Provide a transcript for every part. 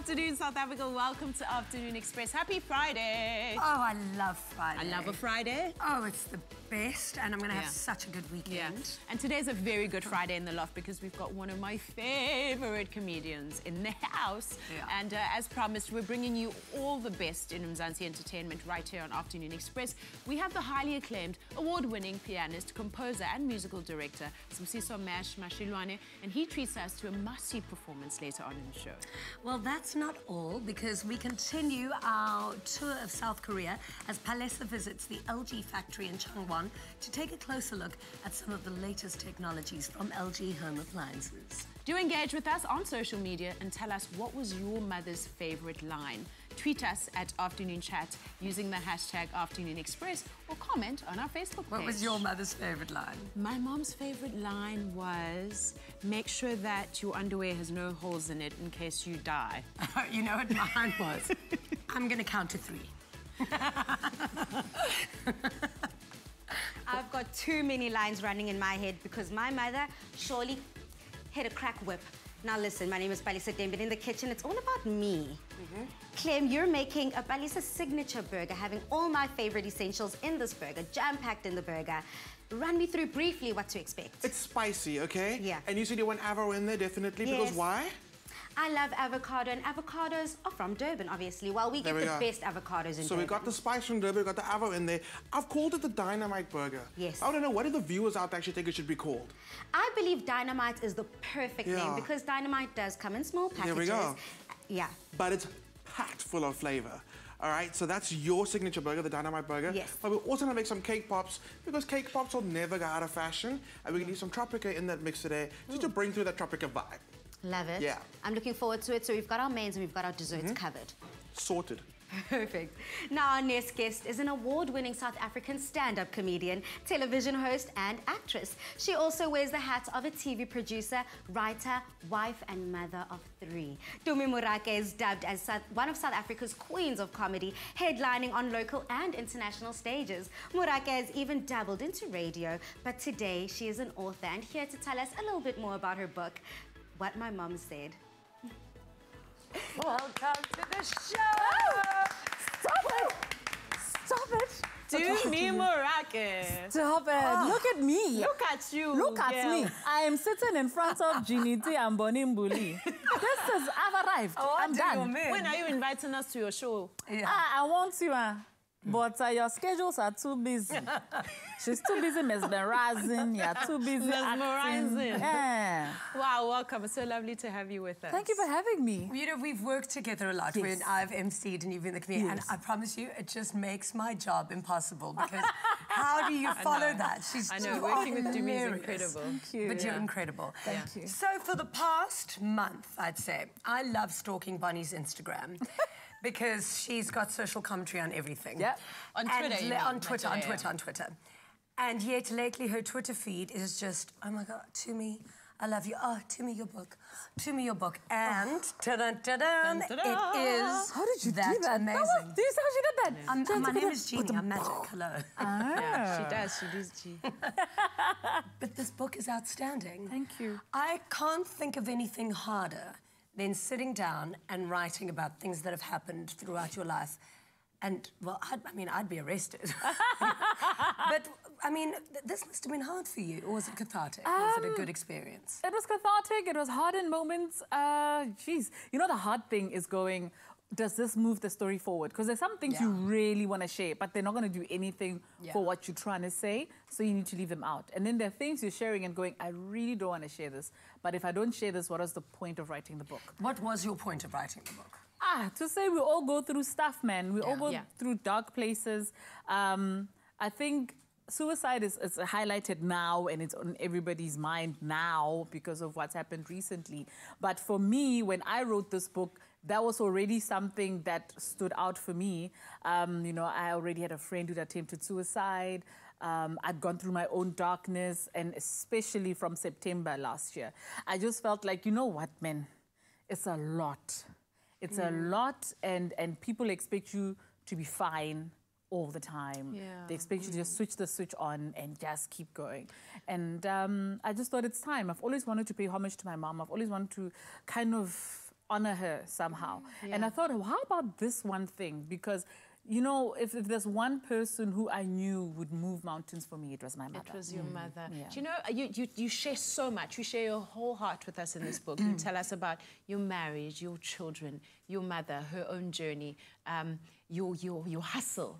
afternoon, South Africa. Welcome to Afternoon Express. Happy Friday. Oh, I love Friday. I love a Friday. Oh, it's the best, and I'm going to have such a good weekend. Yeah. And today's a very good Friday in the loft because we've got one of my favorite comedians in the house. Yeah. And as promised, we're bringing you all the best in Mzansi entertainment right here on Afternoon Express. We have the highly acclaimed, award-winning pianist, composer, and musical director, Sibusiso Mashiloane, and he treats us to a must-see performance later on in the show. Well, that's not all, because we continue our tour of South Korea as Palesa visits the LG factory in Changwon to take a closer look at some of the latest technologies from LG home appliances. Do engage with us on social media and tell us what was your mother's favorite line. Tweet us at Afternoon Chat using the hashtag Afternoon Express or comment on our Facebook page. What was your mother's favorite line? My mom's favorite line was, make sure that your underwear has no holes in it in case you die. You know what mine was? I'm going to count to 3. I've got too many lines running in my head because my mother surely had a crack whip. Now listen, my name is Palesa, but in the kitchen, it's all about me. Clem, you're making a Palesa signature burger, having all my favorite essentials in this burger, jam-packed in the burger. Run me through briefly what to expect. It's spicy, okay? Yeah. And you said you want avo in there, definitely, Yes. because why? I love avocado, and avocados are from Durban, obviously. Well, we get the best avocados in So Durban. we got the spice from Durban, we got the avo in there. I've called it the Dynamite Burger. Yes. I don't know, what do the viewers out there actually think it should be called? I believe Dynamite is the perfect name because Dynamite does come in small packages. There we go. Yeah. But it's packed full of flavor. All right, so that's your signature burger, the Dynamite Burger. Yes. But we're also gonna make some cake pops because cake pops will never go out of fashion. And we're gonna use some Tropika in that mix today just to bring through that Tropika vibe. Love it. Yeah. I'm looking forward to it. So we've got our mains and we've got our desserts covered. Sorted. Perfect. Now our next guest is an award-winning South African stand-up comedian, television host and actress. She also wears the hat of a TV producer, writer, wife and mother of 3. Tumi Morake is dubbed as one of South Africa's queens of comedy, headlining on local and international stages. Morake has even dabbled into radio, but today she is an author and here to tell us a little bit more about her book, What My Mom Said. Welcome to the show! Stop it! Stop it! Tumi Morake. Stop it. Look at me. Look at you. Look at me. I am sitting in front of Ginity and Bonimbuli. I've arrived. I'm done. When are you inviting us to your show? Yeah. I want you. But your schedules are too busy. She's too busy mesmerizing. You're too busy Mesmerizing. acting. Yeah. Wow, welcome. It's so lovely to have you with us. Thank you for having me. You know, we've worked together a lot when I've emceed and you've been the comedian. And I promise you, it just makes my job impossible because how do you follow that? I know, working with Tumi is incredible. Thank you. But you're incredible. Thank you. So for the past month, I'd say, I love stalking Bonnie's Instagram. Because she's got social commentary on everything. Yep. On Twitter, you mean? On Twitter. And yet lately her Twitter feed is just, oh my God, Tumi, I love you. Oh, Tumi, your book. Tumi, your book. And ta-da-da-da, it is How did you do that? amazing. Do you see how she did that? My name is Jeannie, I'm magic, hello. Yeah, she does. She does, G. But this book is outstanding. Thank you. I can't think of anything harder than sitting down and writing about things that have happened throughout your life. And, well, I'd be arrested. But, I mean, this must have been hard for you, or was it cathartic? Was it a good experience? It was cathartic. It was hard in moments. Geez. You know, the hard thing is going, does this move the story forward? Because there's some things you really want to share, but they're not going to do anything for what you're trying to say, so you need to leave them out. And then there are things you're sharing and going, I really don't want to share this, but if I don't share this, what is the point of writing the book? What was your point of writing the book? To say we all go through stuff, man. We all go through dark places. I think suicide is highlighted now and it's on everybody's mind now because of what's happened recently. But for me, when I wrote this book, that was already something that stood out for me. You know, I already had a friend who'd attempted suicide. I'd gone through my own darkness, and especially from September last year. I just felt like, you know what, man? It's a lot. It's a lot, and people expect you to be fine all the time. Yeah. They expect you to just switch the switch on and just keep going. And I just thought it's time. I've always wanted to pay homage to my mom. I've always wanted to kind of honor her somehow. And I thought, well, how about this one thing? Because, you know, if there's one person who I knew would move mountains for me, it was my mother. It was your mother. Yeah. Do you know, you share so much. You share your whole heart with us in this book. You tell us about your marriage, your children, your mother, her own journey, your hustle.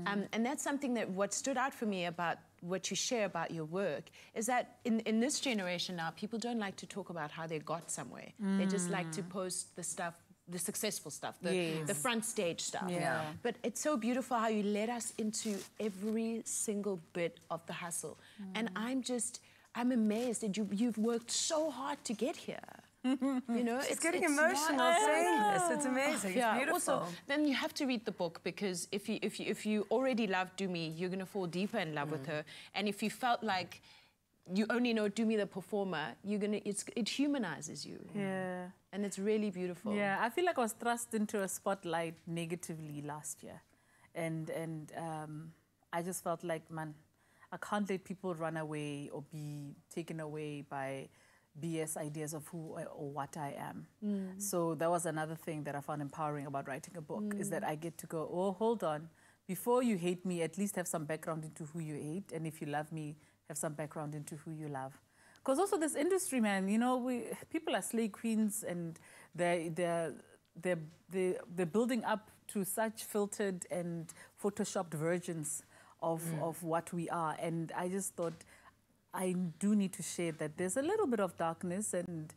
And that's something that what stood out for me about what you share about your work is that in this generation now, people don't like to talk about how they got somewhere. They just like to post the stuff, the successful stuff, the front stage stuff. Yeah. But it's so beautiful how you let us into every single bit of the hustle. And I'm amazed that you've worked so hard to get here. You know, it's getting emotional saying this. It's amazing. It's beautiful. Also, then you have to read the book because if you already love Tumi, you're going to fall deeper in love with her. And if you felt like you only know Tumi the performer, it humanizes you. Yeah. And it's really beautiful. Yeah, I feel like I was thrust into a spotlight negatively last year. And I just felt like, man, I can't let people run away or be taken away by BS ideas of who or what I am. So that was another thing that I found empowering about writing a book, is that I get to go, oh, hold on. Before you hate me, at least have some background into who you hate. And if you love me, have some background into who you love. Because also this industry, man, you know, people are slay queens and they're building up to such filtered and photoshopped versions of what we are. And I just thought, I do need to share that there's a little bit of darkness and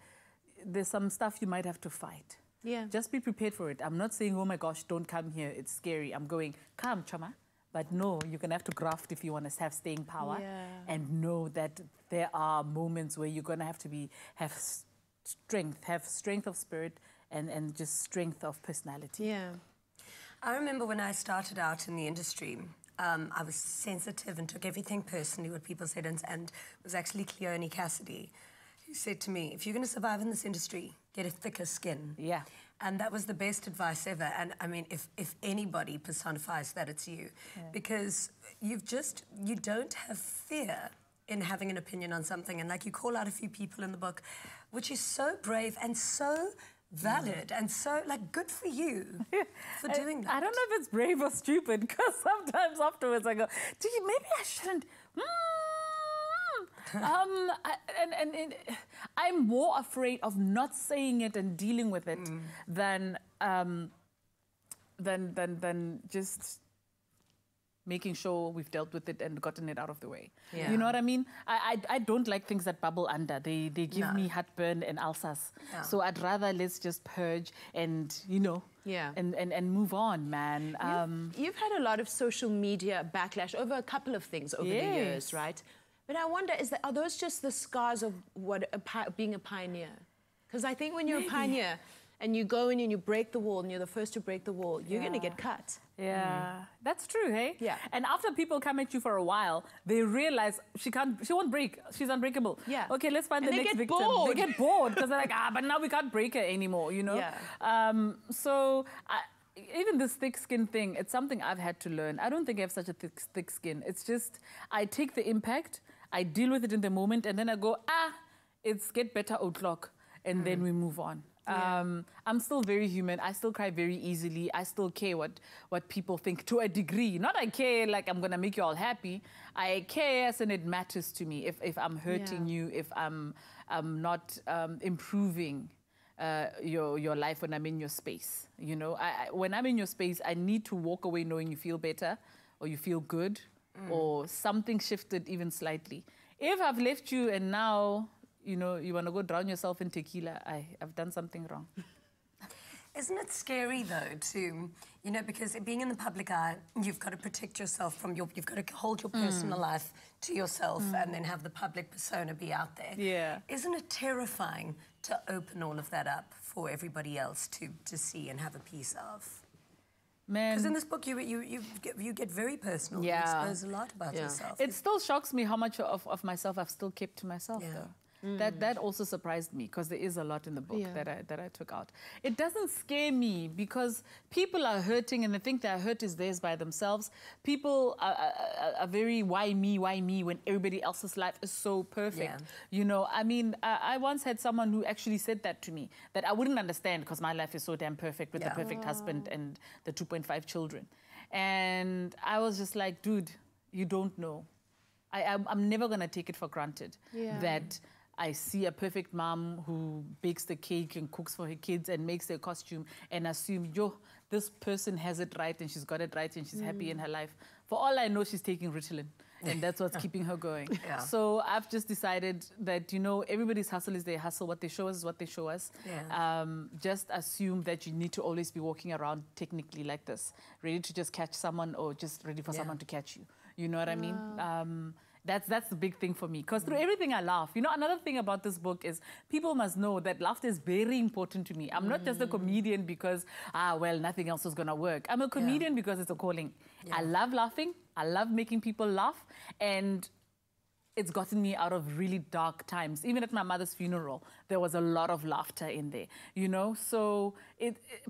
there's some stuff you might have to fight. Yeah. Just be prepared for it. I'm not saying, oh my gosh, don't come here, it's scary. I'm going, come, chama. But no, you're going to have to graft if you want to have staying power. Yeah. And know that there are moments where you're going to have to have strength of spirit and just strength of personality. Yeah. I remember when I started out in the industry, I was sensitive and took everything personally, what people said, and it was actually Cleone Cassidy who said to me, if you're going to survive in this industry, get a thicker skin. Yeah. And that was the best advice ever. And I mean, if anybody personifies that, it's you. Because you don't have fear in having an opinion on something. And like you call out a few people in the book, which is so brave and so valid and so, like, good for you for doing that. I don't know if it's brave or stupid, because sometimes afterwards I go, maybe I shouldn't. I'm more afraid of not saying it and dealing with it than just making sure we've dealt with it and gotten it out of the way. Yeah. You know what I mean? I don't like things that bubble under. They give me heartburn and ulcers. Yeah. So I'd rather let's just purge and, you know, and move on, man. You've had a lot of social media backlash over a couple of things over the years, right? But I wonder, are those just the scars of what being a pioneer? Because I think when you're a pioneer and you go in and you break the wall and you're the first to break the wall, you're going to get cut. Yeah, that's true, hey? Yeah. And after people come at you for a while, they realize she won't break. She's unbreakable. Yeah. Okay, let's find the next victim. Bored. They get bored because they're like, but now we can't break her anymore, you know? Yeah. Even this thick skin thing, it's something I've had to learn. I don't think I have such a thick skin. It's just, I take the impact, I deal with it in the moment, and then I go, it's get better o'clock, and then we move on. Yeah. I'm still very human. I still cry very easily. I still care what people think to a degree. Not I care like I'm going to make you all happy. I care as in it matters to me. If I'm hurting you, if I'm not improving your life when I'm in your space. You know, when I'm in your space, I need to walk away knowing you feel better or you feel good or something shifted even slightly. If I've left you and now, you know, you want to go drown yourself in tequila, I've done something wrong. Isn't it scary, though, to, you know, because being in the public eye, you've got to protect yourself from you've got to hold your personal life to yourself and then have the public persona be out there. Yeah. Isn't it terrifying to open all of that up for everybody else to see and have a piece of? Man. Because in this book, you get very personal. Yeah. You expose a lot about yourself. It still shocks me how much of myself I've still kept to myself, though. That also surprised me because there is a lot in the book that I took out. It doesn't scare me because people are hurting and they think their hurt is theirs by themselves. People are very why me when everybody else's life is so perfect. You know, I mean, I once had someone who actually said that to me, that I wouldn't understand because my life is so damn perfect with the perfect husband and the 2.5 children. And I was just like, dude, you don't know. I'm never going to take it for granted that I see a perfect mom who bakes the cake and cooks for her kids and makes their costume and assume, yo, this person has it right and she's got it right and she's happy in her life. For all I know, she's taking Ritalin. And that's what's keeping her going. So I've just decided that, you know, everybody's hustle is their hustle. What they show us is what they show us. Just assume that you need to always be walking around technically like this, ready to just catch someone or just ready for someone to catch you. You know what I mean? That's the big thing for me. Because through everything I laugh. You know, another thing about this book is people must know that laughter is very important to me. I'm not just a comedian because, well, nothing else is going to work. I'm a comedian because it's a calling. I love laughing. I love making people laugh. And it's gotten me out of really dark times. Even at my mother's funeral, there was a lot of laughter in there, you know? So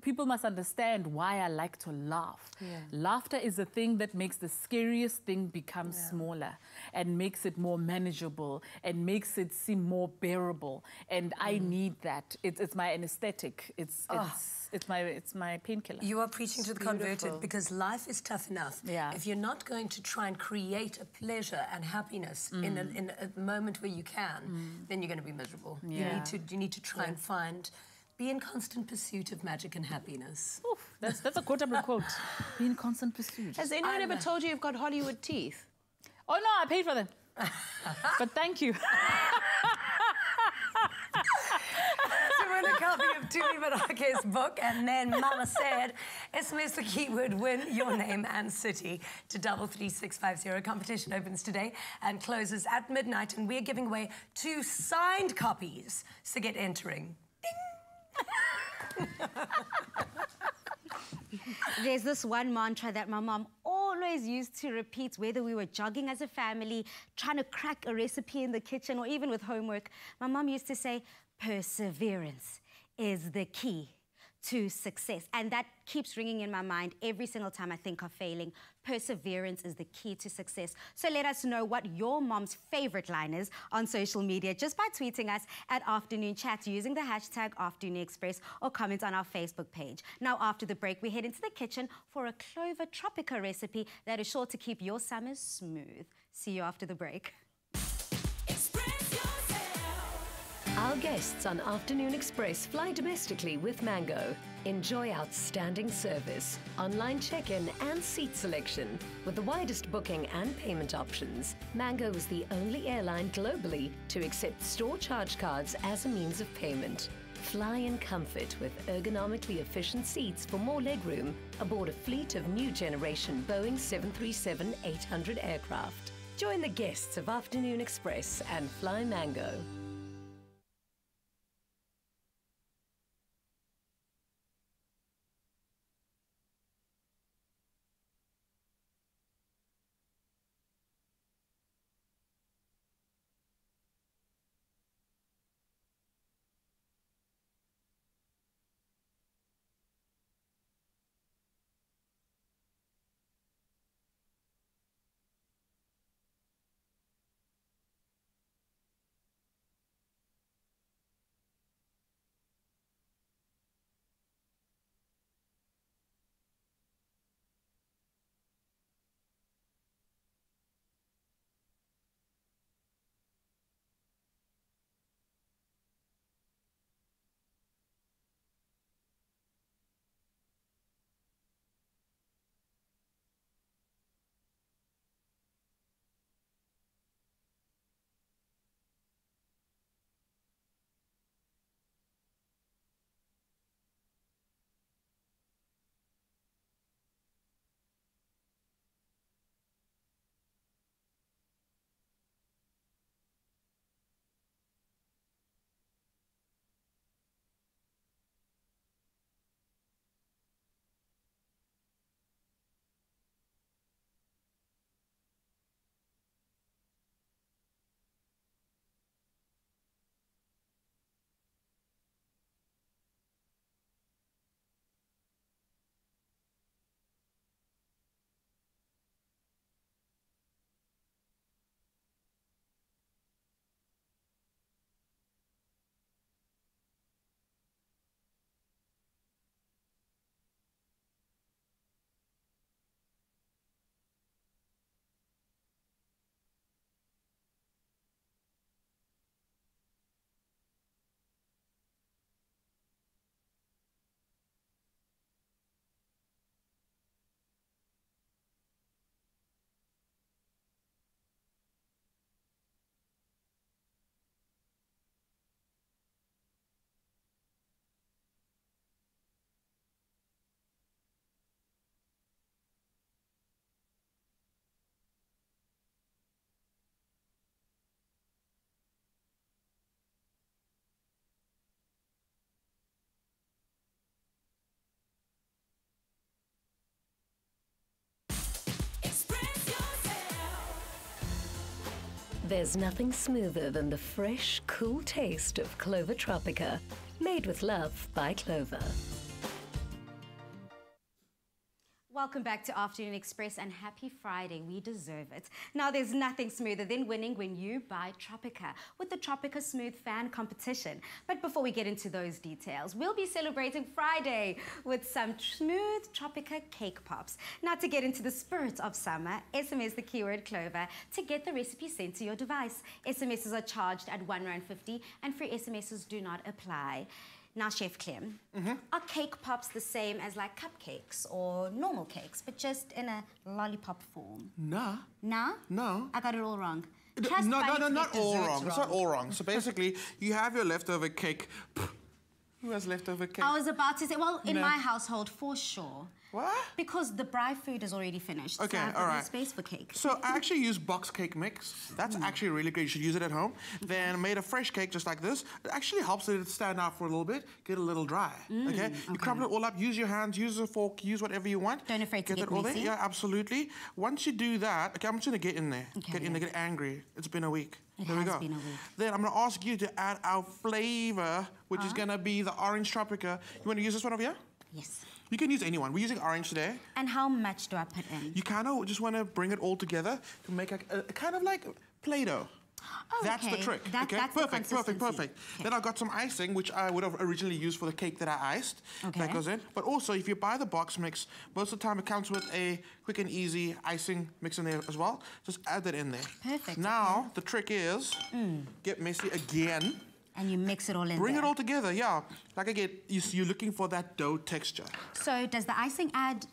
people must understand why I like to laugh. Laughter is the thing that makes the scariest thing become smaller and makes it more manageable and makes it seem more bearable. And I need that. It's my anesthetic. It's my painkiller. You are preaching to the converted because life is tough enough. If you're not going to try and create a pleasure and happiness in a moment where you can, then you're going to be miserable. You need to try and be in constant pursuit of magic and happiness. Oof, that's a quotable quote. Be in constant pursuit. Has anyone ever told you you've got Hollywood teeth? Oh no, I paid for them. But thank you. To win a copy of Tumi Morake's book, and then Mama said, SMS the keyword win, your name and city to 33650. Competition opens today and closes at midnight, and we're giving away 2 signed copies. So get entering. Ding. There's this one mantra that my mom always used to repeat, whether we were jogging as a family, trying to crack a recipe in the kitchen, or even with homework. My mom used to say, perseverance is the key to success. And that keeps ringing in my mind every single time I think of failing. Perseverance is the key to success. So let us know what your mom's favorite line is on social media just by tweeting us at Afternoon Chat using the hashtag Afternoon Express, or comment on our Facebook page. Now, after the break, we head into the kitchen for a Clover Tropika recipe that is sure to keep your summers smooth. See you after the break. Our guests on Afternoon Express fly domestically with Mango. Enjoy outstanding service, online check-in and seat selection. With the widest booking and payment options, Mango is the only airline globally to accept store charge cards as a means of payment. Fly in comfort with ergonomically efficient seats for more legroom aboard a fleet of new generation Boeing 737-800 aircraft. Join the guests of Afternoon Express and fly Mango. There's nothing smoother than the fresh, cool taste of Clover Tropika. Made with love by Clover. Welcome back to Afternoon Express and happy Friday. We deserve it. Now, there's nothing smoother than winning when you buy Tropika with the Tropika Smooth Fan Competition. But before we get into those details, we'll be celebrating Friday with some Smoooth Tropika cake pops. Now, to get into the spirit of summer, SMS the keyword Clover to get the recipe sent to your device. SMSs are charged at R1.50 and free SMSs do not apply. Now, Chef Clem, are cake pops the same as like cupcakes or normal cakes, but just in a lollipop form? Nah. Nah? No. I got it all wrong. No, not all wrong. It's not all wrong. So basically, you have your leftover cake. Who has leftover cake? I was about to say, well, in my household, for sure. What? Because the braai food is already finished. Okay, so I have all no right. space for cake. So I actually use box cake mix. That's actually really good. You should use it at home. Then made a fresh cake just like this. It actually helps it stand out for a little bit, get a little dry. Okay? You crumble it all up, use your hands, use a fork, use whatever you want. Don't afraid to get it all messy. there. Yeah, absolutely. Once you do that, okay, I'm just gonna get in there. Okay, Get in there, get angry. It's been a week. It There we has go. been a week. Then I'm gonna ask you to add our flavor, which is gonna be the orange Tropika. You wanna use this one over here? Yes. You can use anyone. We're using orange today. And how much do I put in? You kind of just want to bring it all together to make a kind of like Play-Doh. Oh, That's the okay. trick. That's the perfect. consistency. Okay. Then I got some icing, which I would have originally used for the cake that I iced. Okay. That goes in. But also, if you buy the box mix, most of the time it comes with a quick and easy icing mix in there as well. Just add that in there. Perfect. Now, the trick is, get messy again. And you mix it all in Bring there. it all together, yeah. Like again, you're looking for that dough texture. So does the icing act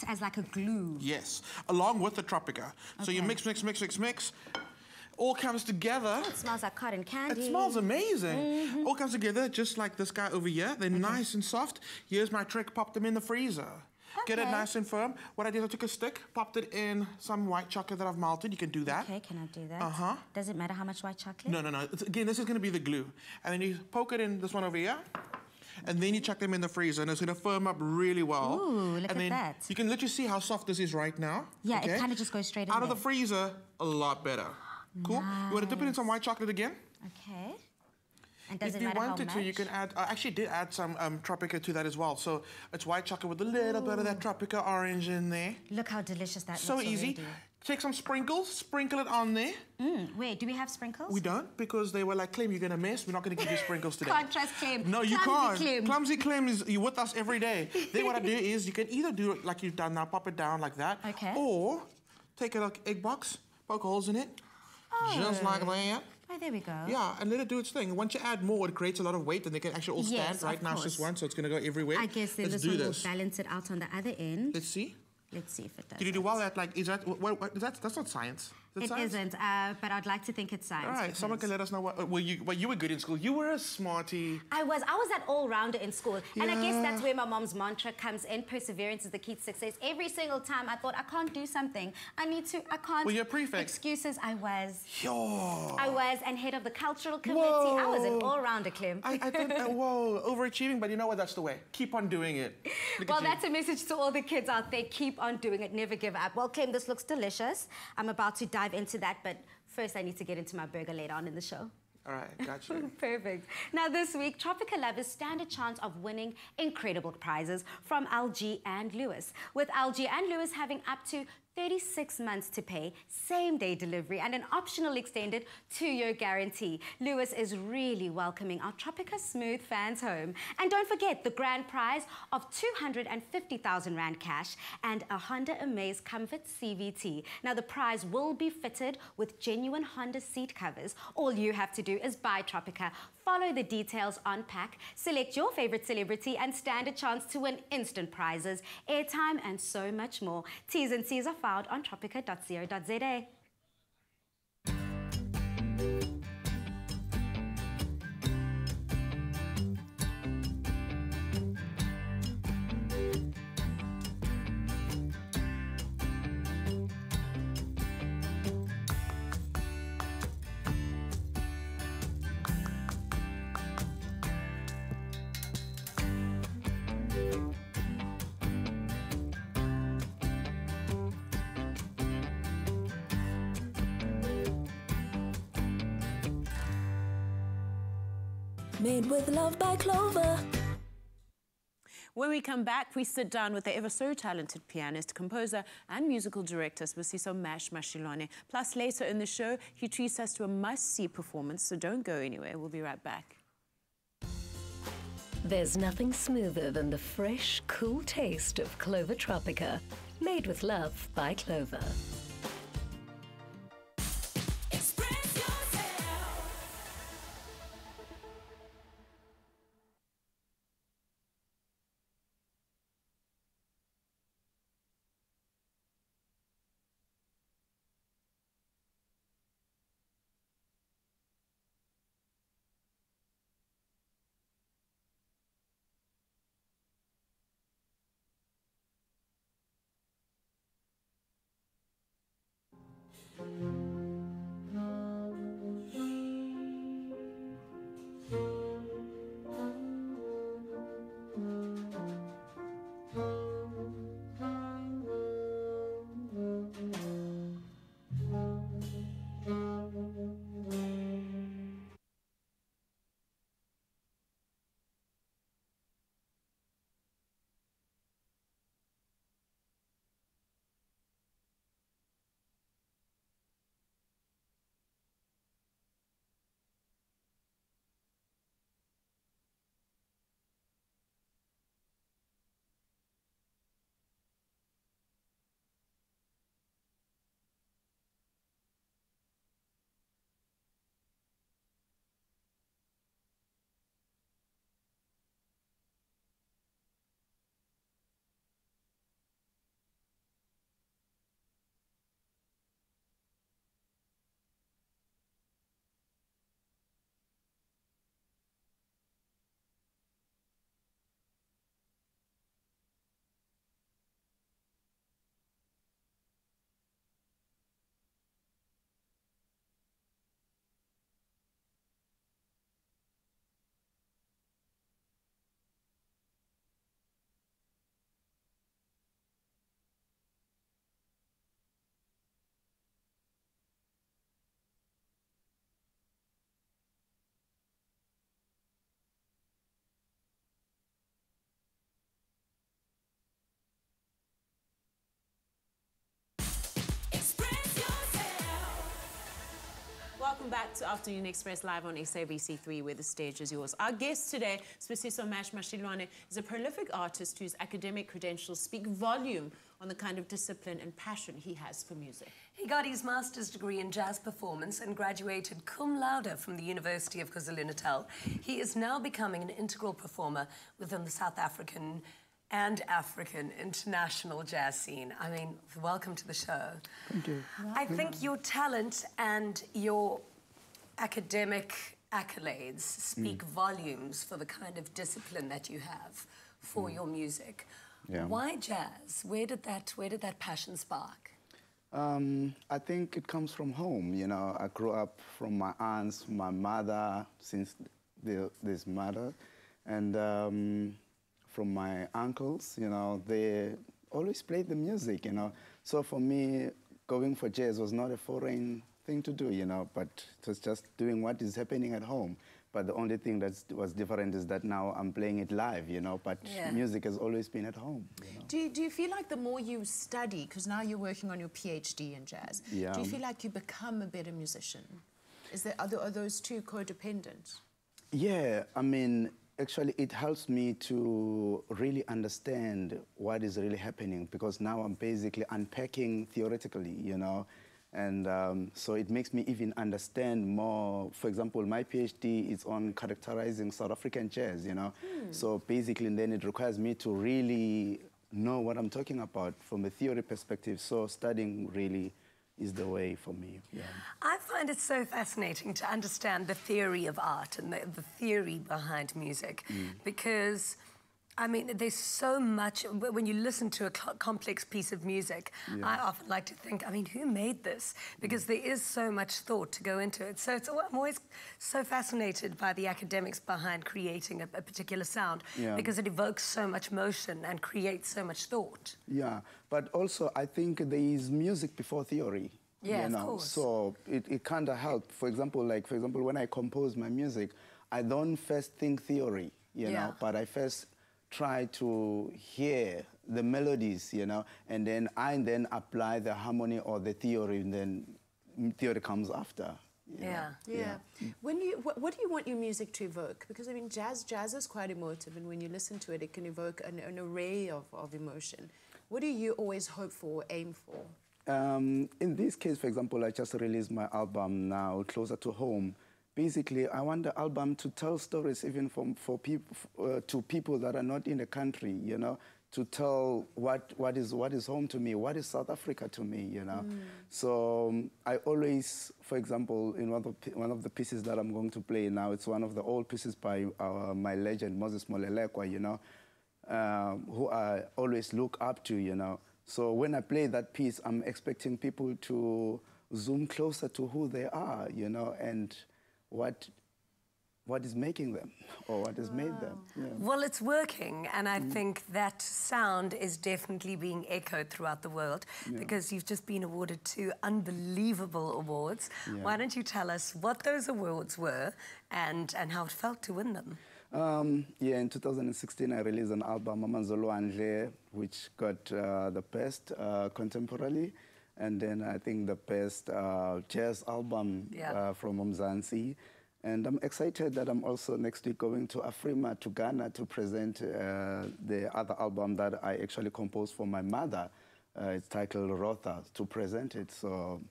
as like a glue? Yes, along with the Tropika. So you Okay. mix. All comes together. It smells like cotton candy. It smells amazing. All comes together just like this guy over here. They're nice and soft. Here's my trick, pop them in the freezer. Get it Okay. nice and firm. What I did, I took a stick, popped it in some white chocolate that I've melted. You can do that. Okay, can I do that? Uh-huh. Does it matter how much white chocolate? No. Again, this is going to be the glue. And then you poke it in this one over here. And then you chuck them in the freezer, and it's going to firm up really well. Ooh, look and at then that. You can literally see how soft this is right now. Yeah, it kind of just goes straight in Out of there. the freezer, a lot better. Cool. You want to dip it in some white chocolate again? Okay. And does If it you matter how wanted much? to, you can add. I actually did add some Tropika to that as well. So it's white chocolate with a little bit of that Tropika orange in there. Look how delicious that So looks easy. already. Take some sprinkles, sprinkle it on there. Wait, do we have sprinkles? We don't, because they were like, Clem, you're gonna mess. We're not gonna give you sprinkles today. Can't trust Clem. No, you Clumsy can't. Clem. Clumsy Clem is you're with us every day. Then what I do is you can either do it like you've done now, pop it down like that. Okay. Or take a egg box, poke holes in it, just like that. Oh, there we go. Yeah, and let it do its thing. Once you add more, it creates a lot of weight, and they can actually all stand. Yes, Right of now, it's just course. one, so it's going to go everywhere. I guess then Let's this do one this. will balance it out on the other end. Let's see. Let's see if it does. Did you do well at like? Is that what is that? That's not science. Is It science? isn't, but I'd like to think it's science. All right, someone can let us know what. Well, you were good in school. You were a smarty. I was that all-rounder in school. And I guess Yeah. that's where my mom's mantra comes in. Perseverance is the key to success. Every single time I thought, I can't do something. I can't. Well, you're a prefect. Excuses, I was. Yo. I was, and head of the cultural committee. I was an Whoa. all-rounder, Clem. I think, whoa, overachieving, but you know what? That's the way. Keep on doing it. Look Well, at you. that's a message to all the kids out there. Keep on doing it. Never give up. Well, Clem, this looks delicious. I'm about to dive into that, but first I need to get into my burger later on in the show. All right, got you. Perfect. Now this week, Tropika lovers stand a chance of winning incredible prizes from LG and Lewis. With LG and Lewis having up to 36 months to pay, same-day delivery, and an optional extended 2-year guarantee. Lewis is really welcoming our Tropika Smooth fans home. And don't forget the grand prize of 250,000 Rand cash and a Honda Amaze Comfort CVT. Now the prize will be fitted with genuine Honda seat covers. All you have to do is buy Tropika, follow the details on pack, select your favorite celebrity, and stand a chance to win instant prizes, airtime, and so much more. T's and C's are found on tropika.co.za. Made with love by Clover. When we come back, we sit down with the ever so talented pianist, composer and musical director Sibusiso Mashiloane. Plus later in the show, he treats us to a must-see performance, so don't go anywhere. We'll be right back. There's nothing smoother than the fresh, cool taste of Clover Tropika. Made with love by Clover. Welcome back to Afternoon Express live on SABC3, where the stage is yours. Our guest today, Sibusiso Mashiloane, is a prolific artist whose academic credentials speak volume on the kind of discipline and passion he has for music. He got his master's degree in jazz performance and graduated cum laude from the University of KwaZulu-Natal. He is now becoming an integral performer within the South African and African international jazz scene. I mean, welcome to the show. Thank you. I think your talent and your academic accolades speak volumes for the kind of discipline that you have for your music. Yeah. Why jazz? Where did that passion spark? I think it comes from home. You know, I grew up from my aunts, my mother, since this mother, and from my uncles. You know, they always played the music. You know, so for me, going for jazz was not a foreign thing to do. You know, but it was just doing what is happening at home. But the only thing that was different is that now I'm playing it live, you know, but music has always been at home. You know? Do you feel like the more you study, because now you're working on your PhD in jazz, do you feel like you become a better musician? Are those two codependent? Yeah, I mean, actually it helps me to really understand what is really happening, because now I'm basically unpacking theoretically, you know. And so it makes me even understand more. For example, my PhD is on characterizing South African jazz, you know. So basically, then it requires me to really know what I'm talking about from a theory perspective. So studying really is the way for me. Yeah. I find it so fascinating to understand the theory of art and the theory behind music, because I mean, there's so much, when you listen to a complex piece of music, I often like to think, I mean, who made this? Because there is so much thought to go into it. So I'm always so fascinated by the academics behind creating a particular sound, because it evokes so much motion and creates so much thought. Yeah, but also I think there is music before theory. Yeah, you know? of course. So it kind of helps. For example, when I compose my music, I don't first think theory, you know, but I first try to hear the melodies, you know, and then I apply the harmony or the theory, and then theory comes after. Yeah. When what do you want your music to evoke? Because I mean, jazz is quite emotive, and when you listen to it, it can evoke an array of emotion. What do you always hope for, aim for? In this case, for example, I just released my album now, Closer to Home. Basically, I want the album to tell stories even to people that are not in the country, you know, to tell what is home to me, what is South Africa to me, you know. So I always, for example, in one of the pieces that I'm going to play now, it's one of the old pieces by my legend, Moses Molelekwa, you know, who I always look up to, you know. So when I play that piece, I'm expecting people to zoom closer to who they are, you know, and what is making them or what has made them. Yeah. Well, it's working, and I think that sound is definitely being echoed throughout the world because you've just been awarded 2 unbelievable awards. Why don't you tell us what those awards were and how it felt to win them? In 2016, I released an album, Mashiloane, which got the best contemporary, and then I think the best jazz album from Mzansi. And I'm excited that I'm also next week going to Afrima, to Ghana, to present the other album that I actually composed for my mother. It's titled Rotha, to present it, so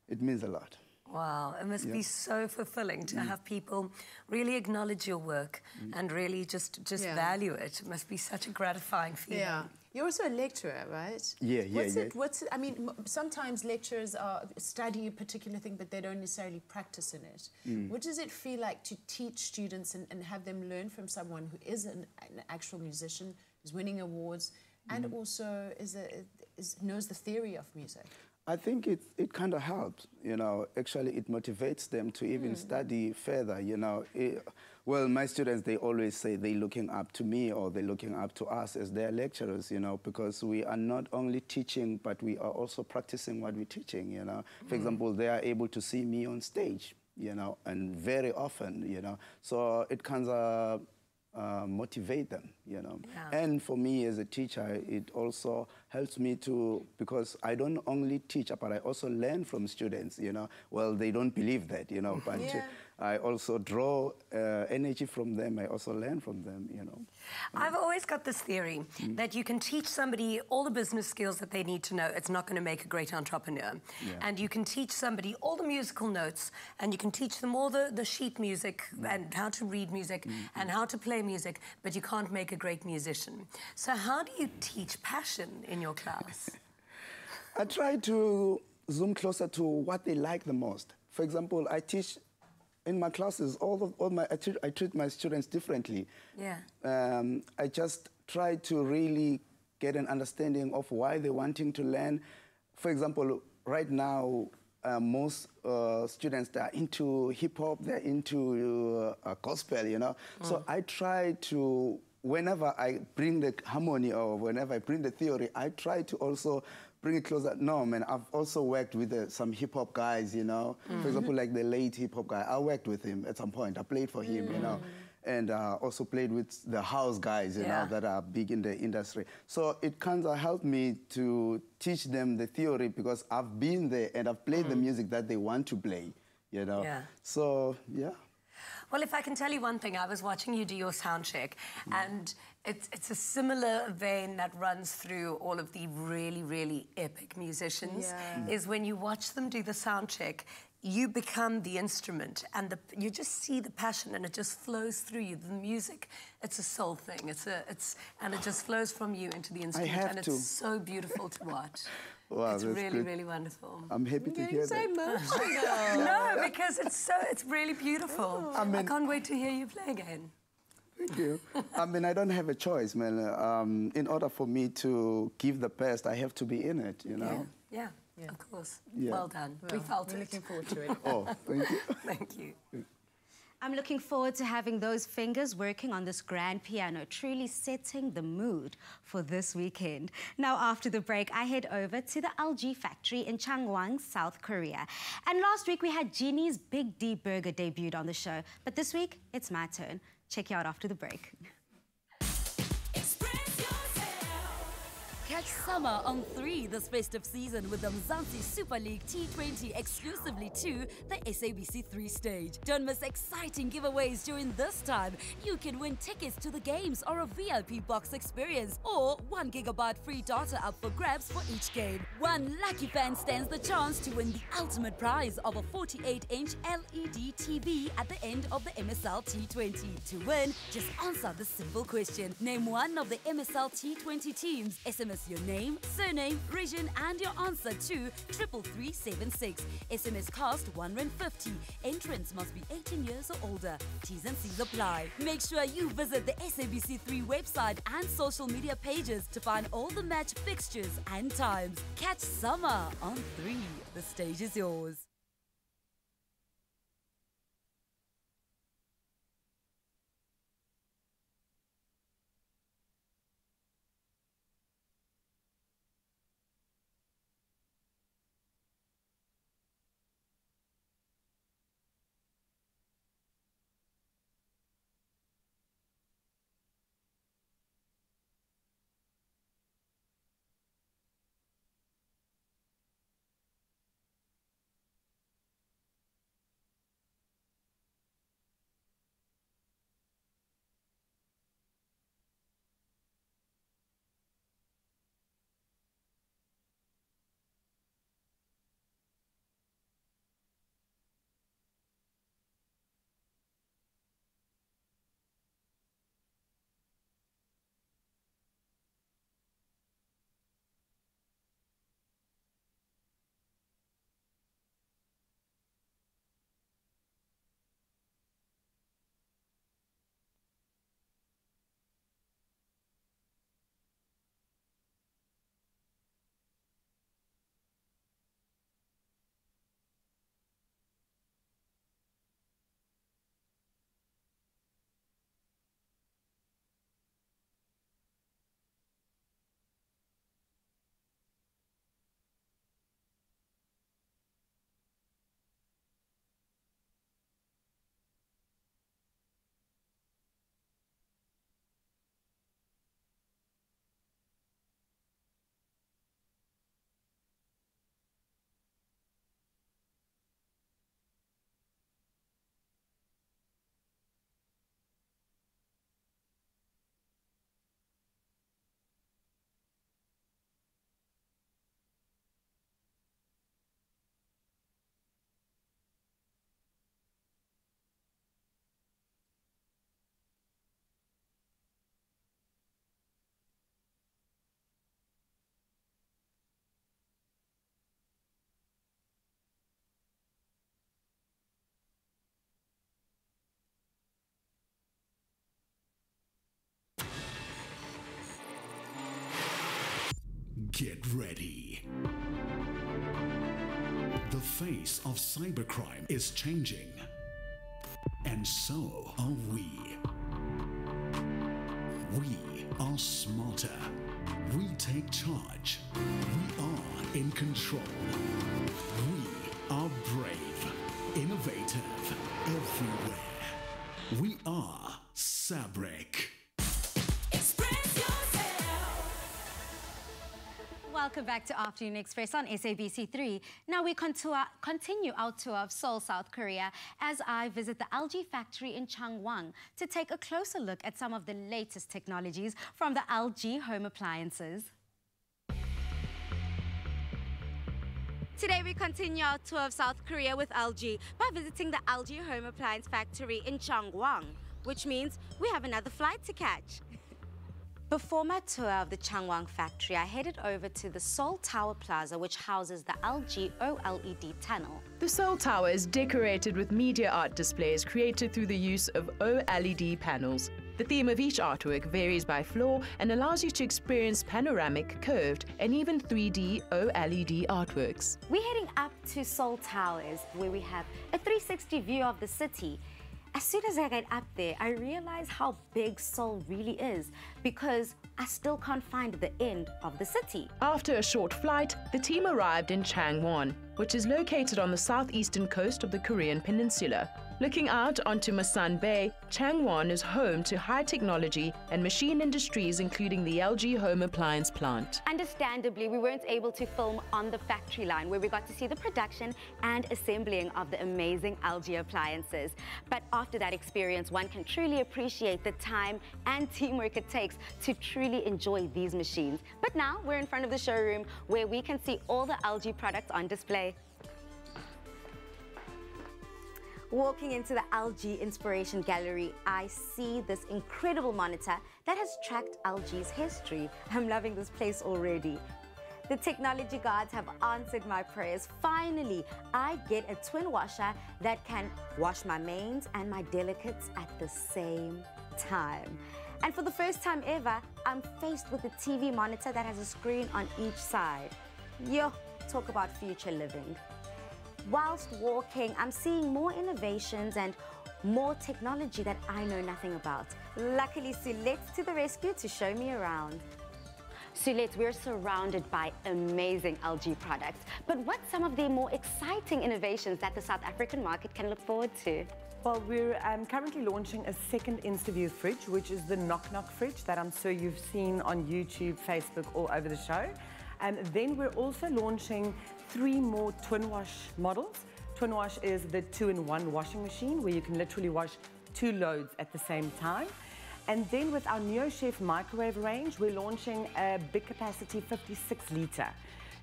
it means a lot. Wow, it must be so fulfilling to have people really acknowledge your work and really just value it. It must be such a gratifying feeling. Yeah. You're also a lecturer, right? I mean, sometimes lecturers study a particular thing, but they don't necessarily practice in it. What does it feel like to teach students and have them learn from someone who is an actual musician, who's winning awards, and also knows the theory of music? I think it kind of helps, you know. Actually, it motivates them to even study further, you know. Well, my students, they always say they're looking up to me or they're looking up to us as their lecturers, you know, because we are not only teaching, but we are also practicing what we're teaching, you know. For example, they are able to see me on stage, you know, and very often, you know. So it kind of motivate them, you know. And for me as a teacher, it also helps me to, because I don't only teach, but I also learn from students, you know. Well, they don't believe that, you know, but I also draw energy from them. I also learn from them, you know. I've always got this theory that you can teach somebody all the business skills that they need to know. It's not going to make a great entrepreneur. And you can teach somebody all the musical notes, and you can teach them all the sheet music and how to read music and how to play music, but you can't make a great musician. So how do you teach passion in your class? I try to zoom closer to what they like the most. For example, I teach in my classes, I treat my students differently. I just try to really get an understanding of why they're wanting to learn. For example, right now, most students that are into hip-hop, they're into gospel, you know. So I try to, whenever I bring the harmony or whenever I bring the theory, I try to also bring it closer. No, man, I've also worked with some hip-hop guys, you know. For example, like the late hip-hop guy, I worked with him at some point. I played for him, you know. And also played with the house guys, you know, that are big in the industry. So it kind of helped me to teach them the theory because I've been there and I've played the music that they want to play, you know. So, Well, if I can tell you one thing, I was watching you do your sound check, and it's a similar vein that runs through all of the really, really epic musicians, is when you watch them do the sound check, you become the instrument, and you just see the passion, and it just flows through you. The music, it's a soul thing. And it just flows from you into the instrument, and it's so beautiful to watch. Wow, it's really, really wonderful. I'm happy to hear that. No, because it's really beautiful. I mean, I can't wait to hear you play again. Thank you. I mean, I don't have a choice, man. In order for me to give the best, I have to be in it, you know? Yeah. Of course. Well done. We felt it. Looking forward to it. Oh, thank you. Thank you. I'm looking forward to having those fingers working on this grand piano, truly setting the mood for this weekend. Now, after the break, I head over to the LG factory in Changwon, South Korea. And last week, we had Jeannie's Big D Burger debuted on the show. But this week, it's my turn. Check you out after the break. Catch summer on 3 this festive season with the Mzansi Super League T20 exclusively to the SABC3 stage. Don't miss exciting giveaways during this time. You can win tickets to the games or a VIP box experience or 1 GB free data up for grabs for each game. One lucky fan stands the chance to win the ultimate prize of a 48-inch LED TV at the end of the MSL T20. To win, just answer the simple question. Name one of the MSL T20 teams. SMS your name, surname, region and your answer to 33376. SMS cost R1.50. Entrants must be 18 years or older. T's and C's apply. Make sure you visit the SABC3 website and social media pages to find all the match fixtures and times. Catch summer on 3. The stage is yours. Get ready. The face of cybercrime is changing. And so are we. We are smarter. We take charge. We are in control. We are brave, innovative, everywhere. We are Sabric. Welcome back to Afternoon Express on SABC3. Now we continue our tour of Seoul, South Korea, as I visit the LG factory in Changwon to take a closer look at some of the latest technologies from the LG home appliances. Today we continue our tour of South Korea with LG by visiting the LG home appliance factory in Changwon, which means we have another flight to catch. Before my tour of the Changwon factory, I headed over to the Seoul Tower Plaza, which houses the LG OLED tunnel. The Seoul Tower is decorated with media art displays created through the use of OLED panels. The theme of each artwork varies by floor and allows you to experience panoramic, curved, and even 3D OLED artworks. We're heading up to Seoul Towers, where we have a 360 view of the city. As soon as I get up there, I realize how big Seoul really is because I still can't find the end of the city. After a short flight, the team arrived in Changwon, which is located on the southeastern coast of the Korean peninsula. Looking out onto Masan Bay, Changwon is home to high technology and machine industries, including the LG home appliance plant. Understandably, we weren't able to film on the factory line where we got to see the production and assembling of the amazing LG appliances. But after that experience, one can truly appreciate the time and teamwork it takes to truly enjoy these machines. But now we're in front of the showroom where we can see all the LG products on display. Walking into the LG Inspiration Gallery, I see this incredible monitor that has tracked LG's history. I'm loving this place already. The technology gods have answered my prayers. Finally, I get a twin washer that can wash my mains and my delicates at the same time. And for the first time ever, I'm faced with a TV monitor that has a screen on each side. Yo, talk about future living. Whilst walking, I'm seeing more innovations and more technology that I know nothing about. Luckily, Sulette's to the rescue to show me around. Sulette, we're surrounded by amazing LG products, but what's some of the more exciting innovations that the South African market can look forward to? Well, we're currently launching a second InstaView fridge, which is the knock-knock fridge that I'm sure you've seen on YouTube, Facebook, all over the show. And then we're also launching 3 more twin wash models. Twin wash is the 2-in-1 washing machine where you can literally wash 2 loads at the same time. And then with our NeoChef microwave range, we're launching a big capacity 56-litre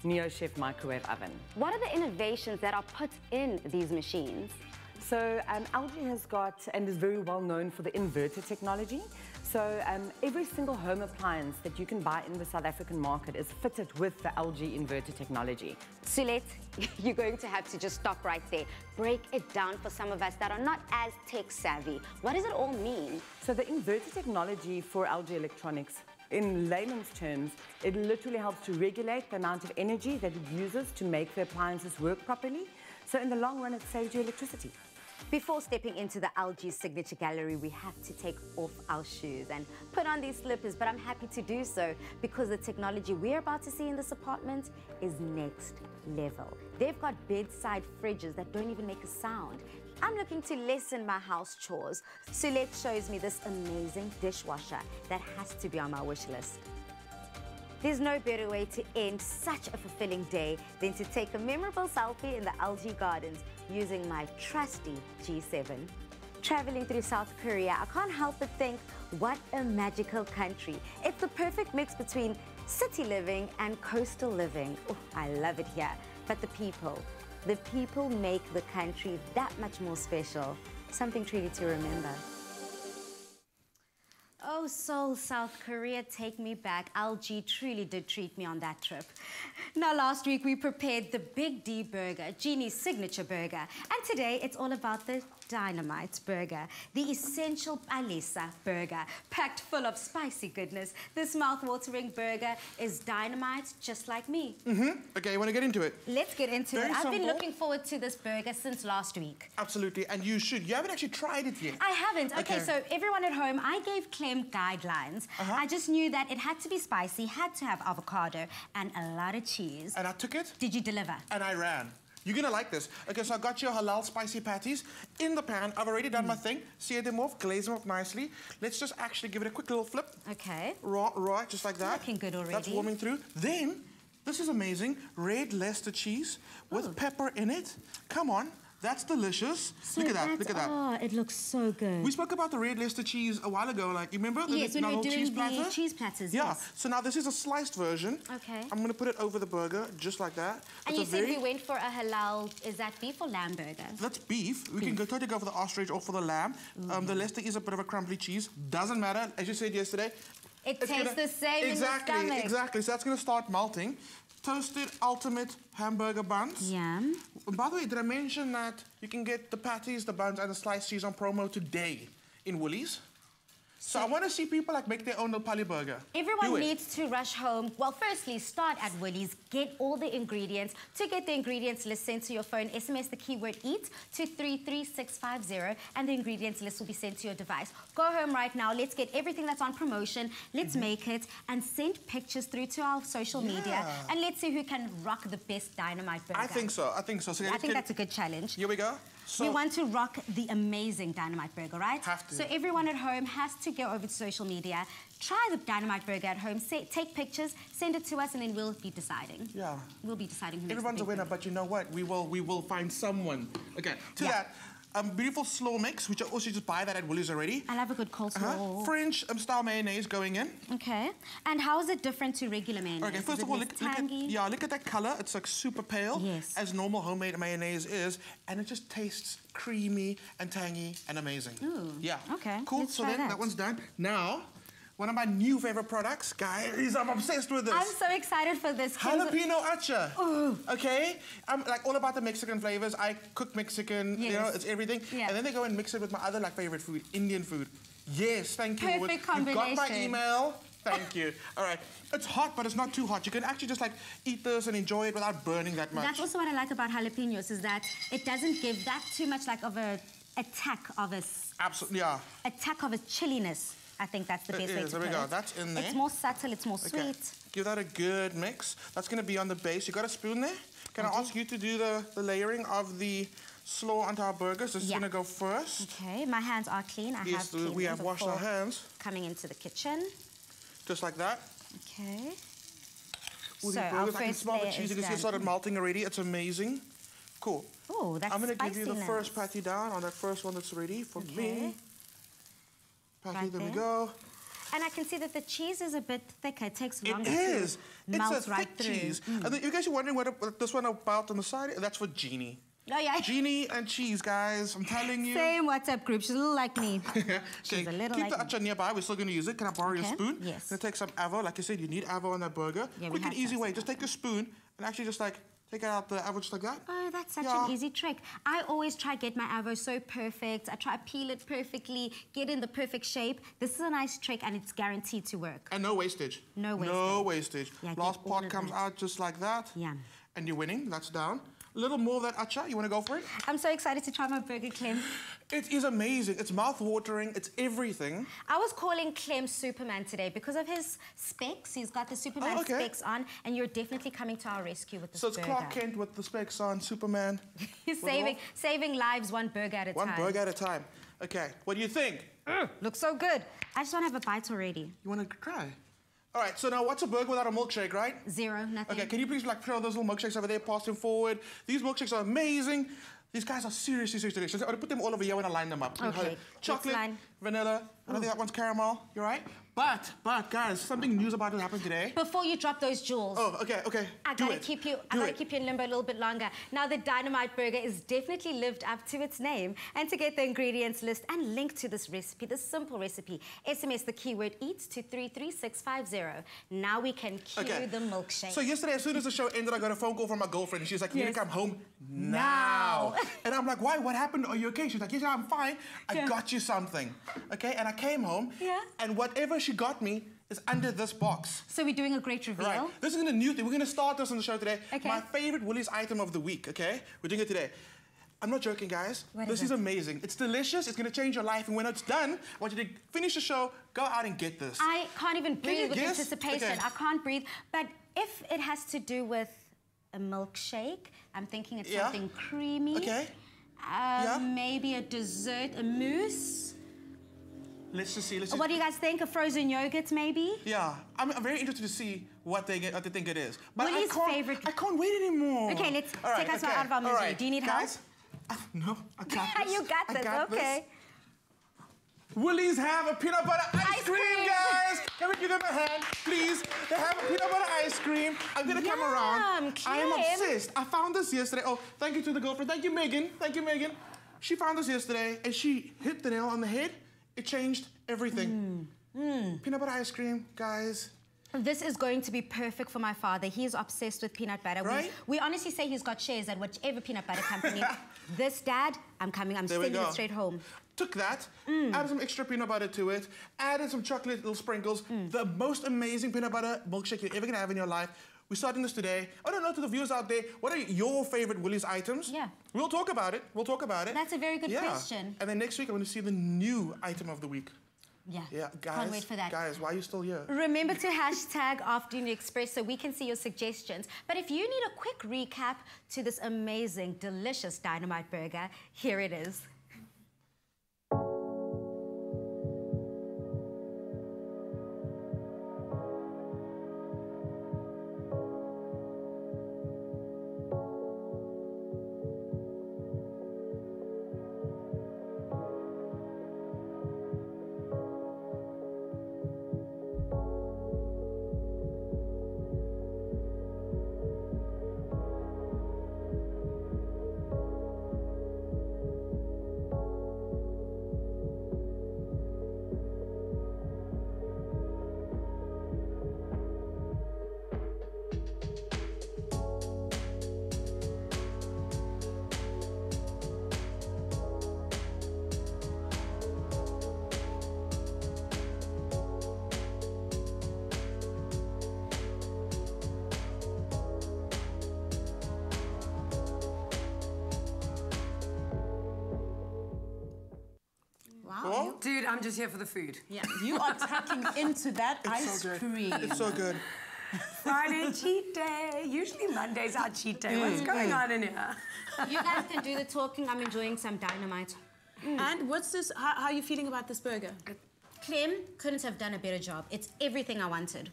NeoChef microwave oven. What are the innovations that are put in these machines? So LG has got and is very well known for the inverter technology. So every single home appliance that you can buy in the South African market is fitted with the LG inverter technology. Sulette, you're going to have to just stop right there. Break it down for some of us that are not as tech savvy. What does it all mean? So the inverter technology for LG Electronics, in layman's terms, it literally helps to regulate the amount of energy that it uses to make the appliances work properly. So in the long run, it saves you electricity. Before stepping into the LG Signature Gallery, we have to take off our shoes and put on these slippers, but I'm happy to do so because the technology we're about to see in this apartment is next level. They've got bedside fridges that don't even make a sound. I'm looking to lessen my house chores. Sulette shows me this amazing dishwasher that has to be on my wish list. There's no better way to end such a fulfilling day than to take a memorable selfie in the LG Gardens using my trusty G7. Traveling through South Korea, I can't help but think, what a magical country. It's the perfect mix between city living and coastal living. Oh, I love it here. But the people make the country that much more special. Something truly to remember. Oh, Seoul, South Korea, take me back. LG truly did treat me on that trip. Now, last week we prepared the Big D burger, Jeannie's signature burger. And today it's all about the Dynamite Burger, the essential Palesa burger, packed full of spicy goodness. This mouth-watering burger is dynamite, just like me. Okay, you want to get into it? Let's get into Very it. I've been simple. looking forward to this burger since last week. Absolutely, and you should. You haven't actually tried it yet. I haven't. Okay, so everyone at home, I gave Clem guidelines. I just knew that it had to be spicy, had to have avocado, and a lot of cheese. And I took it. Did you deliver? And I ran. You're gonna like this. Okay, so I got your halal spicy patties in the pan. I've already done my thing. Sear them off, glaze them up nicely. Let's just actually give it a quick little flip. Okay. Raw, just like that. Looking good already. That's warming through. Then, this is amazing. Red Leicester cheese with pepper in it. Come on. That's delicious. So look at that, look at that. Oh, it looks so good. We spoke about the red Leicester cheese a while ago, like, you remember? Yes, when we were doing cheese the platter? cheese platters, Yeah, yes. so now this is a sliced version. Okay. I'm gonna put it over the burger, just like that. And It's you a said we went for a halal, is that beef or lamb burger? That's beef. We can totally go for the ostrich or for the lamb. The Leicester is a bit of a crumbly cheese. Doesn't matter, as you said yesterday. It tastes the same in the stomach. Exactly, so that's gonna start melting. Toasted ultimate hamburger buns. Yum. By the way, did I mention that you can get the patties, the buns, and the sliced cheese on promo today in Woolies? So I want to see people like make their own little pali burger. Everyone needs to rush home. Well, firstly, start at Woolies. Get all the ingredients. To get the ingredients list sent to your phone, SMS the keyword EAT to 33650 and the ingredients list will be sent to your device. Go home right now. Let's get everything that's on promotion. Let's make it and send pictures through to our social media and let's see who can rock the best Dynamite Burger. I think so. I think so. I think that's a good challenge. Here we go. So we want to rock the amazing Dynamite Burger, right? Have to. So everyone at home has to go over to social media, try the Dynamite Burger at home, take pictures, send it to us, and then we'll be deciding. Yeah. We'll be deciding who makes Everyone's a winner, but you know what? We will find someone. Okay, to that. Beautiful slaw mix, which I also just buy that at Woolies already. I love a good coleslaw. French style mayonnaise going in. Okay. And how is it different to regular mayonnaise? Okay, first of all, look at that color. It's like super pale, as normal homemade mayonnaise is, and it just tastes creamy and tangy and amazing. Ooh. Yeah. Okay. Cool. Let's So try then that one's done. Now, one of my new favorite products, guys. I'm obsessed with this. I'm so excited for this. Jalapeno acha. Ooh. Okay? I'm like all about the Mexican flavors. I cook Mexican, you know, it's everything. Yeah. And then they go and mix it with my other like favorite food, Indian food. Yes, thank you. Perfect combination. You've got my email. Thank you. All right. It's hot, but it's not too hot. You can actually just like eat this and enjoy it without burning that much. That's also what I like about jalapenos is that it doesn't give that too much like of a attack of a... Absolutely, yeah. Attack of a chilliness. I think that's the best way to put it. There we go. That's in there. It's more subtle, it's more sweet. Give that a good mix. That's going to be on the base. You got a spoon there? Can I ask you to do the layering of the slaw onto our burgers? This is going to go first. Okay, my hands are clean. We have washed our hands. Coming into the kitchen. Just like that. Okay. So our first I can smell the cheese. You can see it started melting already. It's amazing. Cool. Oh, that's I'm going to give you the first patty down on that first one that's ready for me. Patty, there we go. And I can see that the cheese is a bit thicker. It takes longer to melt it's a thick cheese. And then you guys are wondering what this one about on the side? That's for Jeannie. Oh, yeah. Jeannie and cheese, guys. I'm telling you. Same WhatsApp group. She's a little like me. She's a little like me. Keep the acha nearby. We're still going to use it. Can I borrow your spoon? Yes. I'm going to take some avo. Like I said, you need avo on that burger. Yeah, Quick and easy way. Just take a spoon and actually just like take out the avo just like that. Oh, that's such an easy trick. I always try to get my avo so perfect. I try to peel it perfectly, get in the perfect shape. This is a nice trick and it's guaranteed to work. And no wastage. No wastage. No wastage. Yeah, last part comes out just like that. Yeah. And you're winning. That's down. A little more of that acha. You want to go for it? I'm so excited to try my burger, Clem. It is amazing. It's mouth-watering. It's everything. I was calling Clem Superman today because of his specs. He's got the Superman specs on, and you're definitely coming to our rescue with this burger. So it's Clark Kent with the specs on, Superman. He's saving lives one burger at a time. One burger at a time. Okay, what do you think? Looks so good. I just want to have a bite already. You want to try? All right, so now what's a burger without a milkshake, right? Zero, nothing. Okay, can you please like throw those little milkshakes over there, pass them forward? These milkshakes are amazing. These guys are seriously delicious. I'm gonna put them all over here when I line them up. Okay. Chocolate, vanilla, I don't think that one's caramel. You're right? But guys, something news about to happen today. Before you drop those jewels. Oh, okay. I gotta keep you in limbo a little bit longer. Now the Dynamite Burger is definitely lived up to its name. And to get the ingredients list and link to this recipe, this simple recipe, SMS the keyword EAT to 33650. Now we can cue the milkshake. So yesterday, as soon as the show ended, I got a phone call from my girlfriend and she's like, you need to come home now. And I'm like, why? What happened? Are you okay? She's like, yes, I'm fine. I got you something. Okay, and I came home and whatever she got me is under this box. So we're doing a great reveal? Right. This is a new thing. We're going to start this on the show today. Okay. My favorite Woolies item of the week, okay? We're doing it today. I'm not joking, guys. This is amazing. It's delicious. It's going to change your life. And when it's done, I want you to finish the show, go out and get this. I can't even breathe with anticipation. I can't breathe. But if it has to do with a milkshake, I'm thinking it's something creamy. Okay. Maybe a dessert, a mousse. Let's just see. What do you guys think? A frozen yogurt, maybe? Yeah, I'm very interested to see what they think it is. But Willie's favorite. I can't wait anymore. Okay, let's take us out of our misery. Do you need help? No, I got this. You got this. Okay. Woolies have a peanut butter ice cream, guys. Can we give them a hand, please? They have a peanut butter ice cream. I'm gonna come around. I am obsessed. I found this yesterday. Oh, thank you to the girlfriend. Thank you, Megan. Thank you, Megan. She found this yesterday and she hit the nail on the head. It changed everything. Peanut butter ice cream, guys. This is going to be perfect for my father. He's obsessed with peanut butter. Right? We honestly say he's got shares at whichever peanut butter company. This, Dad, I'm sending it straight home. took that, added some extra peanut butter to it, added some chocolate little sprinkles. The most amazing peanut butter milkshake you're ever gonna have in your life. We're starting this today. I don't know to the viewers out there, what are your favorite Woolies items? Yeah. We'll talk about it. We'll talk about it. That's a very good question. And then next week, I'm going to see the new item of the week. Yeah. Yeah, guys. Can't wait for that. Guys, why are you still here? Remember to hashtag Afternoon Express so we can see your suggestions. But if you need a quick recap to this amazing, delicious Dynamite Burger, here it is. Wow. Dude, I'm just here for the food. Yeah, you are tucking into that ice cream. It's so good. Friday cheat day. Usually Monday's our cheat day. What's going on in here? You guys can do the talking. I'm enjoying some Dynamite. And what's this? How are you feeling about this burger? Clem couldn't have done a better job. It's everything I wanted.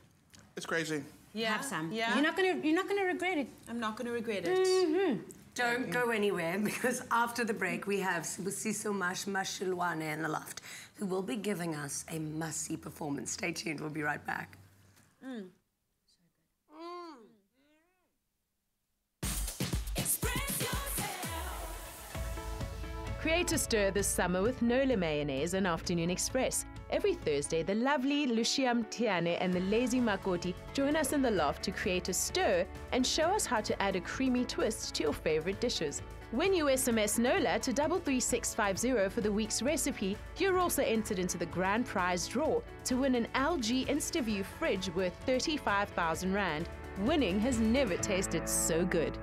It's crazy. Yeah. Have some. Yeah. You're not gonna regret it. I'm not gonna regret it. Don't go anywhere, because after the break we have Sibusiso Mashiloane in the loft, who will be giving us a must-see performance. Stay tuned, we'll be right back. Create a stir this summer with Nola Mayonnaise on Afternoon Express. Every Thursday, the lovely Luciam Tiane and the lazy Makoti join us in the loft to create a stir and show us how to add a creamy twist to your favorite dishes. When you SMS NOLA to 33650 for the week's recipe, you're also entered into the grand prize draw to win an LG InstaView fridge worth 35,000 Rand. Winning has never tasted so good.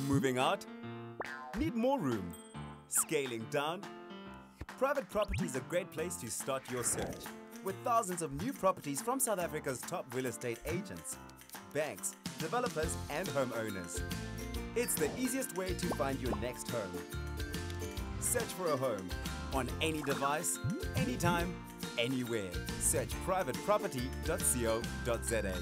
Moving out? Need more room? Scaling down? Private property is a great place to start your search. With thousands of new properties from South Africa's top real estate agents, banks, developers and homeowners. It's the easiest way to find your next home. Search for a home. On any device, anytime, anywhere. Search privateproperty.co.za.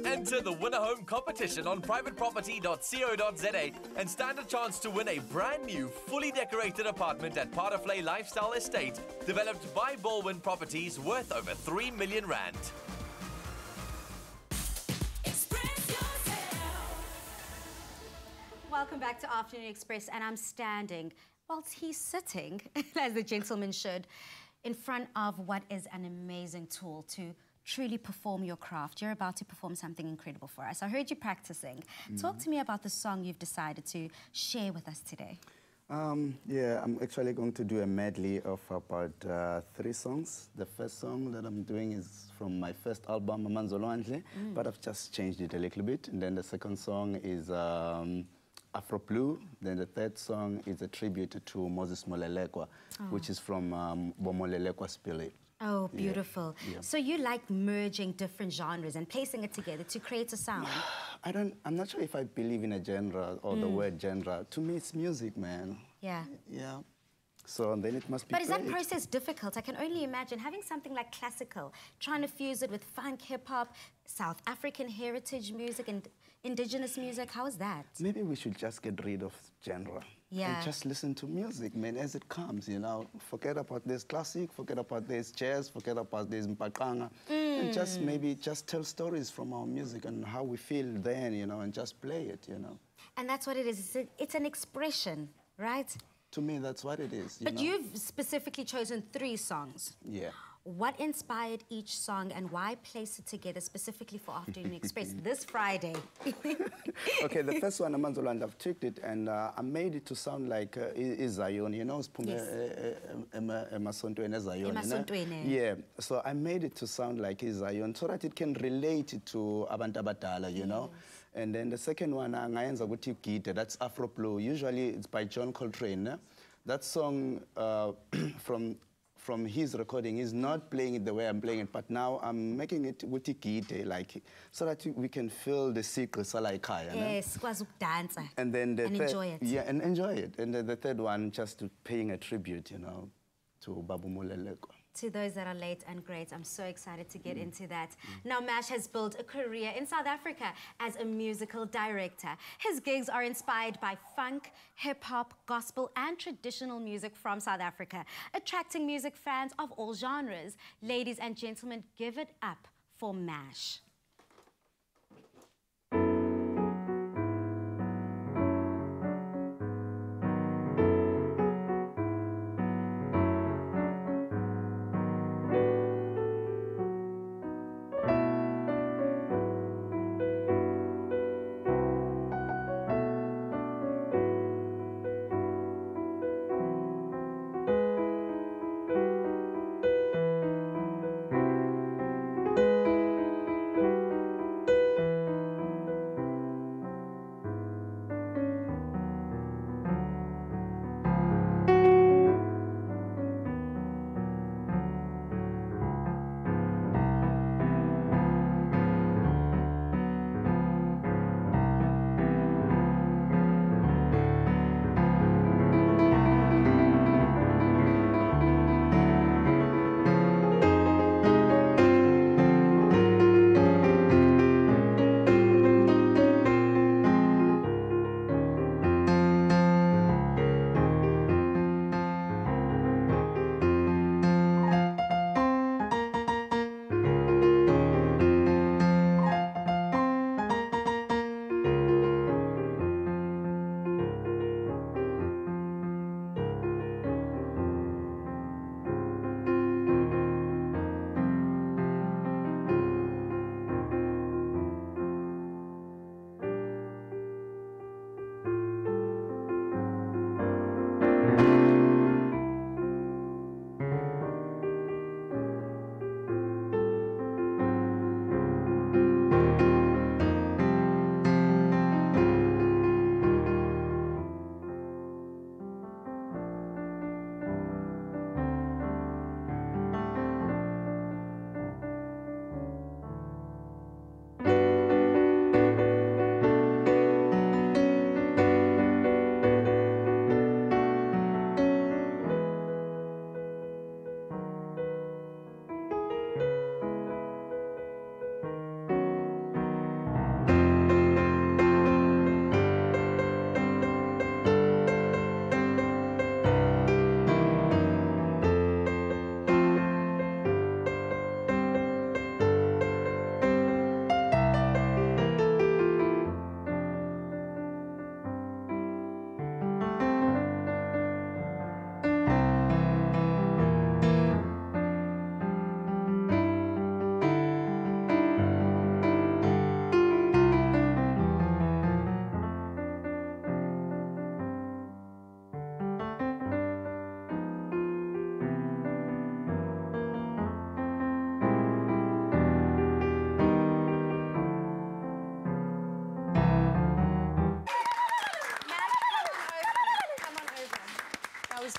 Enter the Winner Home competition on privateproperty.co.za and stand a chance to win a brand new, fully decorated apartment at Paraflay Lifestyle Estate, developed by Baldwin Properties, worth over 3 million rand. Welcome back to Afternoon Express, and I'm standing whilst he's sitting, as the gentleman should, in front of what is an amazing tool to truly perform your craft. You're about to perform something incredible for us. I heard you practicing. Talk to me about the song you've decided to share with us today. Yeah, I'm actually going to do a medley of about 3 songs. The first song that I'm doing is from my first album, Mashiloane, but I've just changed it a little bit. And then the second song is Afro Blue. Then the third song is a tribute to Moses Molelekwa, which is from Bomolelekwa Spirit. Oh, beautiful. Yeah. So you like merging different genres and placing it together to create a sound? I'm not sure if I believe in a genre or the word genre. To me, it's music, man. Yeah. Yeah. So then it must be But is that played. process difficult? I can only imagine having something like classical, trying to fuse it with funk, hip-hop, South African heritage music and indigenous music. How is that? Maybe we should just get rid of genre. Yeah. And just listen to music, man, as it comes, you know. Forget about this classic, forget about this jazz, forget about this mpaqanga. And just maybe just tell stories from our music and how we feel then, you know, and just play it, you know. And that's what it is. It's an expression, right? To me, that's what it is. But you've specifically chosen 3 songs. Yeah. What inspired each song and why place it together specifically for Afternoon Express this Friday? Okay, the first one, Mashiloane, I've tweaked it and I made it to sound like Zion, you know, Emasontweni. Yeah, so I made it to sound like Zion so that it can relate to Abantu Abadala, you know. And then the second one, that's Afro Blue. Usually it's by John Coltrane. That song from his recording, he's not playing it the way I'm playing it, but now I'm making it with Tikite, like, so that we can feel the secrets like Yes, dance. and then the enjoy it. Yeah, and enjoy it. And then the third one, just paying a tribute, you know, to Babu Molelekwa. To those that are late and great, I'm so excited to get into that. Now, Mash has built a career in South Africa as a musical director. His gigs are inspired by funk, hip-hop, gospel, and traditional music from South Africa, attracting music fans of all genres. Ladies and gentlemen, give it up for Mash.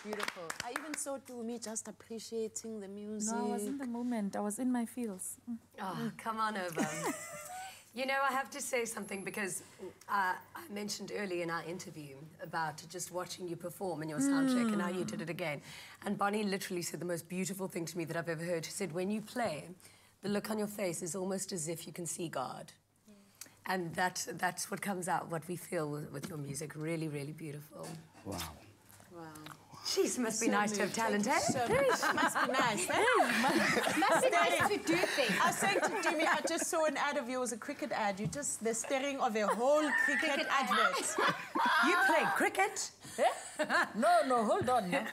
beautiful. I even saw Tumi just appreciating the music. No, I was in the moment. I was in my feels. Oh, come on over. You know, I have to say something because I mentioned earlier in our interview about just watching you perform in your sound check, and now you did it again. And Bonnie literally said the most beautiful thing to me that I've ever heard. She said, when you play, the look on your face is almost as if you can see God. And that's what comes out, what we feel with your music. Really, really beautiful. Wow. Wow. Jeez, must be nice to have talent, eh? So must be nice. Must be nice to do things. I was saying to Tumi, I just saw an ad of yours, a cricket ad. The staring of a whole cricket advert. You play cricket? No, hold on. No.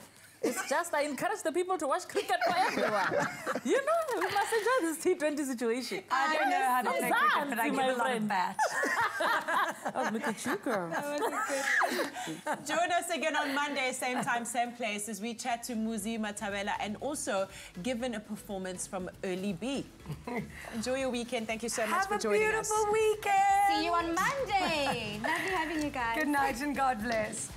It's just I encourage the people to watch cricket for everyone. You know, we must enjoy this T20 situation. I don't know how to play cricket, but I give a lot of bat. Oh, look at you, girl. Join us again on Monday, same time, same place, as we chat to Muzi Matabela and also given a performance from Early B. Enjoy your weekend. Thank you so much for joining us. Have a beautiful weekend. See you on Monday. Lovely having you guys. Good night and God bless.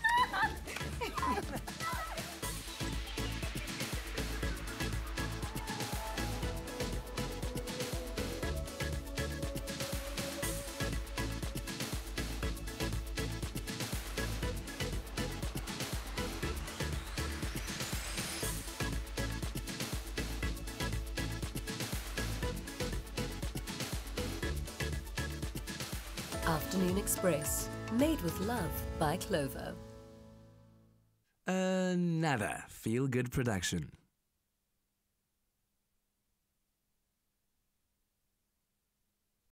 Afternoon Express, made with love by Clover. Another feel-good production.